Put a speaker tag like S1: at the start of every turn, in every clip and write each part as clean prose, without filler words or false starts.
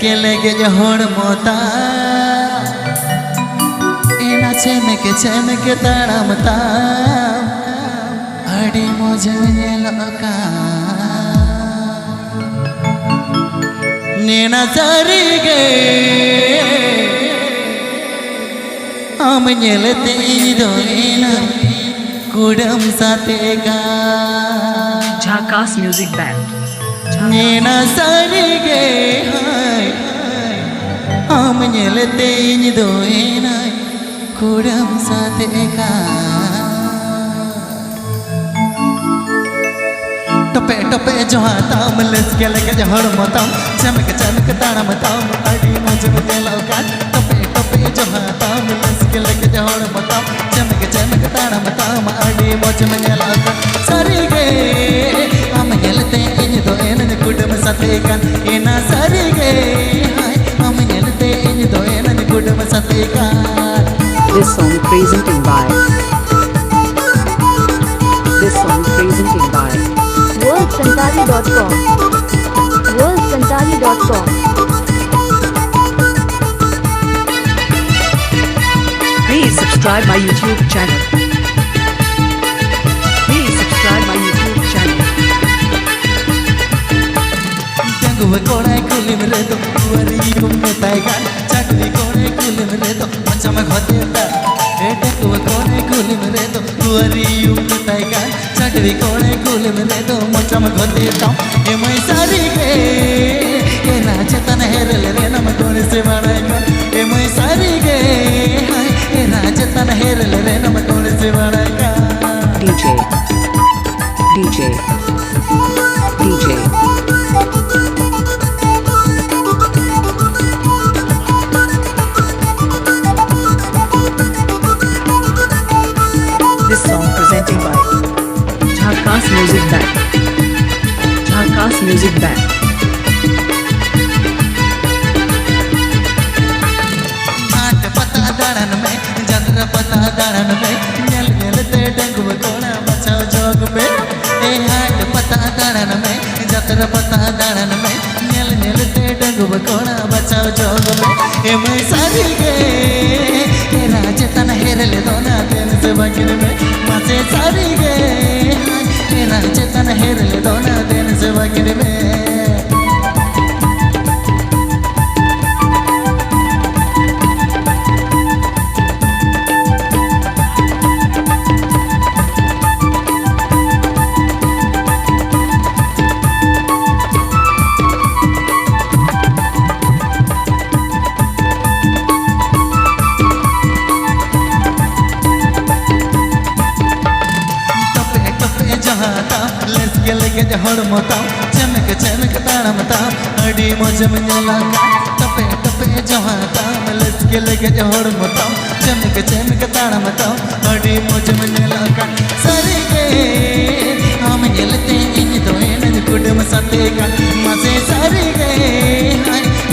S1: के लेके जहोड़ मोता एना चेमके ताड़मता अड़ी मुझे लका नेना सारिगे हम नेलते दोना कुडम सातेगा
S2: झाकास म्यूजिक बैंड
S1: नेना सारिगे हम नेलते दोना कुडम सातेगा टपे टपे जोहाताम लेके लेके जहड़ मताम चमक ताड़मताम अड़ी मुझे लौकात टपे टपे जोहाताम लेके लेके जहड़ मताम चमक ताड़मताम अड़ी मुझे लौकात सारी गे हम नेलते इन दो एन कुडम सातेगान एना सारी गे हम नेलते इन दो N कुडम सातेगान
S2: This song presenting by
S3: worldsantali.com worldsantali.com
S2: Please subscribe my YouTube channel. Please subscribe my YouTube channel.
S1: Jangu kore kulim redo wari gumme taigan chakri kore kulim redo macam khote ta jangu kore kulim redo wari gumme taigan chakri kore kulim redo macam khote ta e mai sari ge e na chetan herle re nam kone se varaiga e mai sari ge e na chetan herle re nam kone se varaiga
S2: DJ This song presenting by Jhakas Music Band. Jhakas Music Band.
S1: हाट पता दाड़न में जंद्र पता दाड़न में nail नेलते डंगुव कोना बचाओ जोग में ए हाट पता दाड़न में जंद्र पता दाड़न में नेल नेलते डंगुव कोना बचाओ जोग में ए मैं सारी गे ए राजतन हेरले दोना दिन से बगिन में मासे सारी गे ए राजतन हेरले दोना दिन से बगिन में लेके जहड़ मताम चमक ताड़मताम अड़ी मुझे लगा टपे टपे जोहाताम लेके जहड़ मताम चमक ताड़मताम अड़ी मुझे लगा सारी गे हम नेलते इन दो एन कुडम सातेगा मसे सारी गे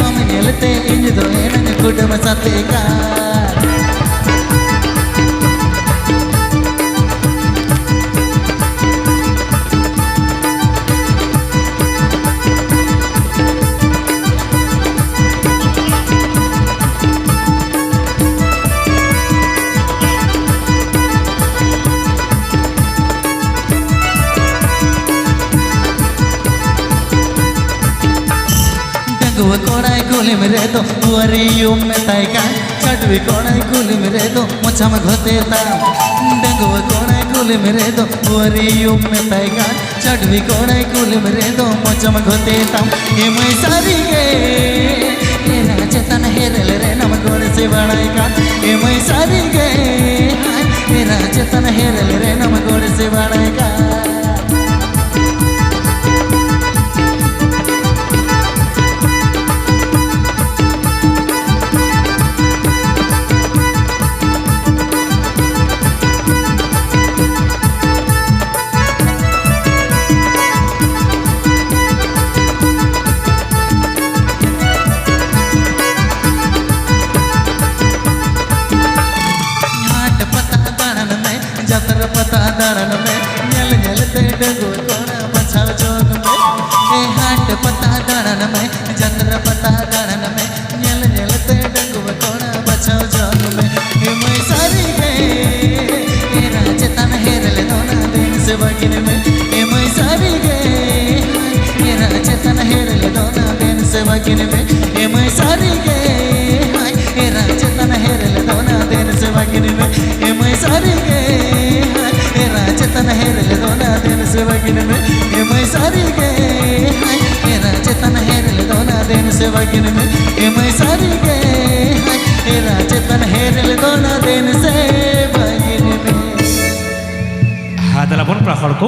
S1: हम नेलते इन दो एन कुडम सातेगा कोड़ाई कुली मेरे तो वरियू में ताइका चटवी कोड़ाई कुली मेरे तो मुझम घोते ता डंगुव कोड़ाई कुली मेरे तो वरियू में ताइका चटवी कोड़ाई कुली मेरे तो मुझम घोते ता ये मैं सारी गे ये राजतन हेरले रे नम कोड़ से बड़ाइका ये मैं सारी गे ये राजतन हेरले रे नम कोड़ से बड़ाइका दाड़न में नल नलते डगुआ कोड़ा बचाओ जोग में ए हाट पता दाड़न में जतर पता दाड़न में नल नलते डगुआ कोड़ा बचाओ जोग में ए मैं सारी गए ए राजतन हेरले दोना दिन से बगिन में ए मैं सारी गए ए राजतन हेरले दोना दिन से बगिन में ए मैं सारी गए ए राजतन हेरले दोना दिन से बगिन में ए मैं सारी गए ए राजतन हेरले दोना दिन से बगिन में ए मैं सारी गए ए राजतन हेरले दोना दिन से बगिन में ए मैं सारी गए ए राजतन हेरले दोना दिन से बगिन में
S3: Hadalabon praharko